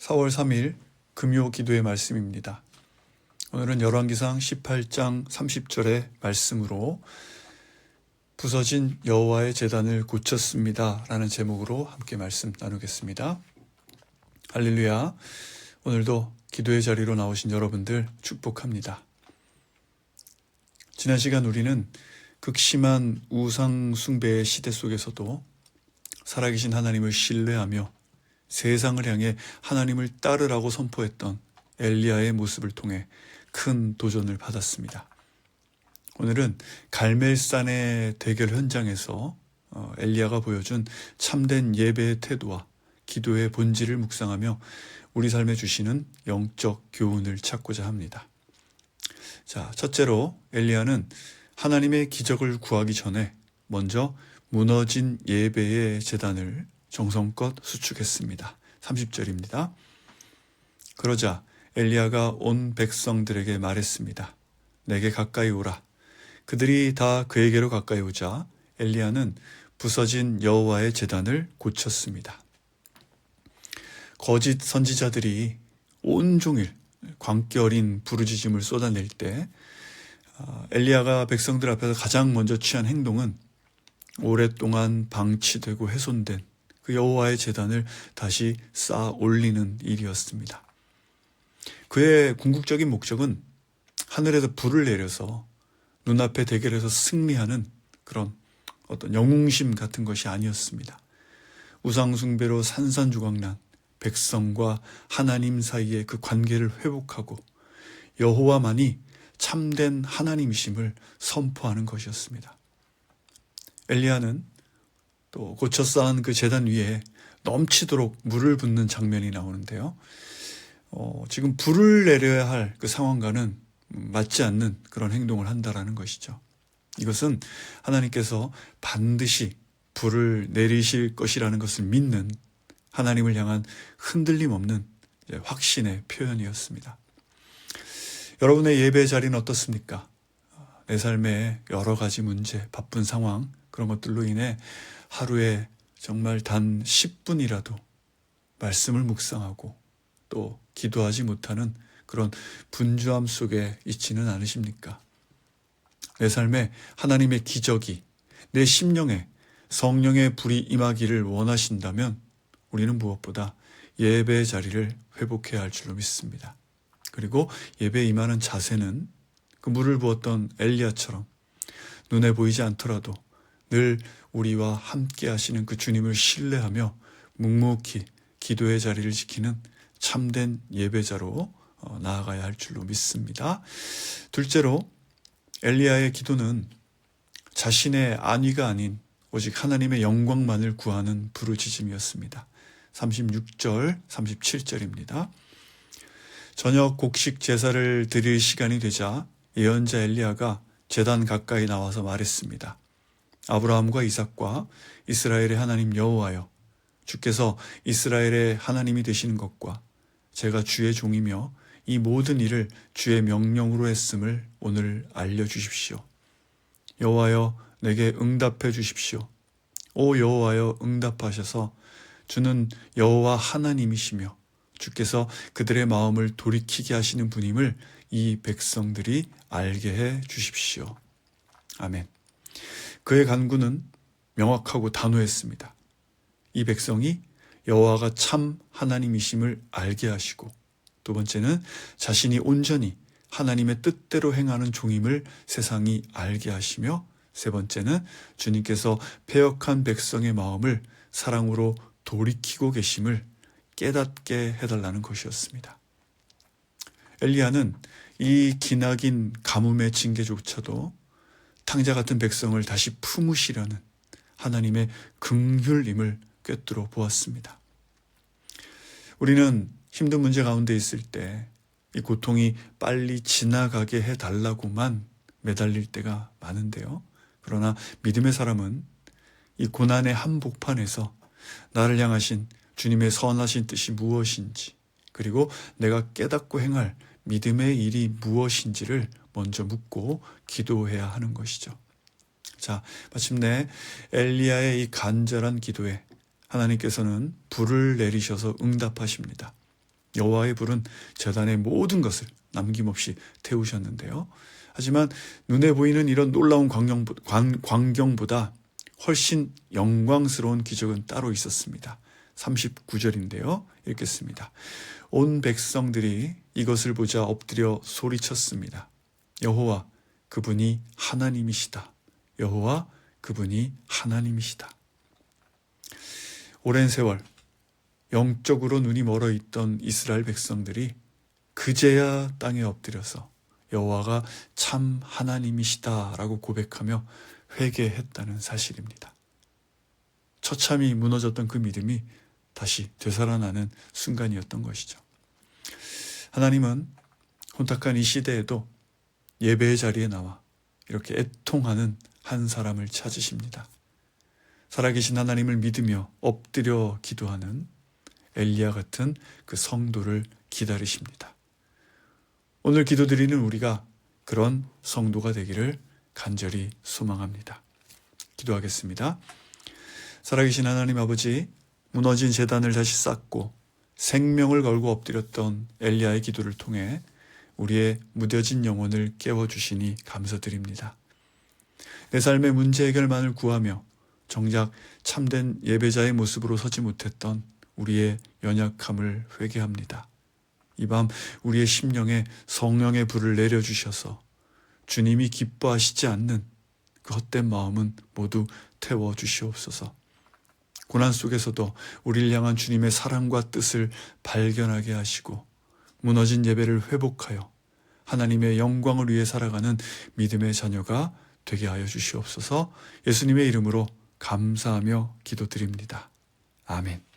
4월 3일 금요 기도의 말씀입니다. 오늘은 열왕기상 18장 30절의 말씀으로 부서진 여호와의 제단을 고쳤습니다 라는 제목으로 함께 말씀 나누겠습니다. 할렐루야. 오늘도 기도의 자리로 나오신 여러분들 축복합니다. 지난 시간 우리는 극심한 우상 숭배의 시대 속에서도 살아계신 하나님을 신뢰하며 세상을 향해 하나님을 따르라고 선포했던 엘리야의 모습을 통해 큰 도전을 받았습니다. 오늘은 갈멜산의 대결 현장에서 엘리야가 보여준 참된 예배의 태도와 기도의 본질을 묵상하며 우리 삶에 주시는 영적 교훈을 찾고자 합니다. 자, 첫째로 엘리야는 하나님의 기적을 구하기 전에 먼저 무너진 예배의 제단을 정성껏 수축했습니다. 30절입니다. 그러자 엘리야가 온 백성들에게 말했습니다. 내게 가까이 오라. 그들이 다 그에게로 가까이 오자 엘리야는 부서진 여호와의 제단을 고쳤습니다. 거짓 선지자들이 온종일 광기 어린 부르짖음을 쏟아낼 때 엘리야가 백성들 앞에서 가장 먼저 취한 행동은 오랫동안 방치되고 훼손된 그 여호와의 제단을 다시 쌓아 올리는 일이었습니다. 그의 궁극적인 목적은 하늘에서 불을 내려서 눈앞에 대결에서 승리하는 그런 어떤 영웅심 같은 것이 아니었습니다. 우상숭배로 산산조각난 백성과 하나님 사이의 그 관계를 회복하고 여호와만이 참된 하나님이심을 선포하는 것이었습니다. 엘리야는 또 고쳐 쌓은 그 제단 위에 넘치도록 물을 붓는 장면이 나오는데요. 지금 불을 내려야 할 그 상황과는 맞지 않는 그런 행동을 한다라는 것이죠. 이것은 하나님께서 반드시 불을 내리실 것이라는 것을 믿는 하나님을 향한 흔들림 없는 확신의 표현이었습니다. 여러분의 예배 자리는 어떻습니까? 내 삶의 여러 가지 문제, 바쁜 상황, 그런 것들로 인해 하루에 정말 단 10분이라도 말씀을 묵상하고 또 기도하지 못하는 그런 분주함 속에 있지는 않으십니까? 내 삶에 하나님의 기적이, 내 심령에 성령의 불이 임하기를 원하신다면 우리는 무엇보다 예배의 자리를 회복해야 할 줄로 믿습니다. 그리고 예배에 임하는 자세는 그 물을 부었던 엘리야처럼 눈에 보이지 않더라도 늘 우리와 함께 하시는 그 주님을 신뢰하며 묵묵히 기도의 자리를 지키는 참된 예배자로 나아가야 할 줄로 믿습니다. 둘째로 엘리야의 기도는 자신의 안위가 아닌 오직 하나님의 영광만을 구하는 부르짖음이었습니다. 36절, 37절입니다. 저녁 곡식 제사를 드릴 시간이 되자 예언자 엘리야가 제단 가까이 나와서 말했습니다. 아브라함과 이삭과 이스라엘의 하나님 여호와여, 주께서 이스라엘의 하나님이 되시는 것과 제가 주의 종이며 이 모든 일을 주의 명령으로 했음을 오늘 알려주십시오. 여호와여, 내게 응답해 주십시오. 오 여호와여, 응답하셔서 주는 여호와 하나님이시며 주께서 그들의 마음을 돌이키게 하시는 분임을 이 백성들이 알게 해 주십시오. 아멘. 그의 간구는 명확하고 단호했습니다. 이 백성이 여호와가 참 하나님이심을 알게 하시고, 두 번째는 자신이 온전히 하나님의 뜻대로 행하는 종임을 세상이 알게 하시며, 세 번째는 주님께서 패역한 백성의 마음을 사랑으로 돌이키고 계심을 깨닫게 해달라는 것이었습니다. 엘리야는 이 기나긴 가뭄의 징계조차도 탕자 같은 백성을 다시 품으시려는 하나님의 긍휼임을 꿰뚫어 보았습니다. 우리는 힘든 문제 가운데 있을 때 이 고통이 빨리 지나가게 해달라고만 매달릴 때가 많은데요. 그러나 믿음의 사람은 이 고난의 한복판에서 나를 향하신 주님의 선하신 뜻이 무엇인지, 그리고 내가 깨닫고 행할 믿음의 일이 무엇인지를 먼저 묻고 기도해야 하는 것이죠. 자, 마침내 엘리야의 이 간절한 기도에 하나님께서는 불을 내리셔서 응답하십니다. 여호와의 불은 제단의 모든 것을 남김없이 태우셨는데요. 하지만 눈에 보이는 이런 놀라운 광경보다 훨씬 영광스러운 기적은 따로 있었습니다. 39절인데요. 읽겠습니다. 온 백성들이 이것을 보자 엎드려 소리쳤습니다. 여호와 그분이 하나님이시다. 여호와 그분이 하나님이시다. 오랜 세월 영적으로 눈이 멀어 있던 이스라엘 백성들이 그제야 땅에 엎드려서 여호와가 참 하나님이시다라고 고백하며 회개했다는 사실입니다. 처참히 무너졌던 그 믿음이 다시 되살아나는 순간이었던 것이죠. 하나님은 혼탁한 이 시대에도 예배의 자리에 나와 이렇게 애통하는 한 사람을 찾으십니다. 살아계신 하나님을 믿으며 엎드려 기도하는 엘리야 같은 그 성도를 기다리십니다. 오늘 기도드리는 우리가 그런 성도가 되기를 간절히 소망합니다. 기도하겠습니다. 살아계신 하나님 아버지, 무너진 제단을 다시 쌓고 생명을 걸고 엎드렸던 엘리야의 기도를 통해 우리의 무뎌진 영혼을 깨워주시니 감사드립니다. 내 삶의 문제 해결만을 구하며 정작 참된 예배자의 모습으로 서지 못했던 우리의 연약함을 회개합니다. 이 밤 우리의 심령에 성령의 불을 내려주셔서 주님이 기뻐하시지 않는 그 헛된 마음은 모두 태워주시옵소서. 고난 속에서도 우리를 향한 주님의 사랑과 뜻을 발견하게 하시고 무너진 예배를 회복하여 하나님의 영광을 위해 살아가는 믿음의 자녀가 되게 하여 주시옵소서. 예수님의 이름으로 감사하며 기도드립니다. 아멘.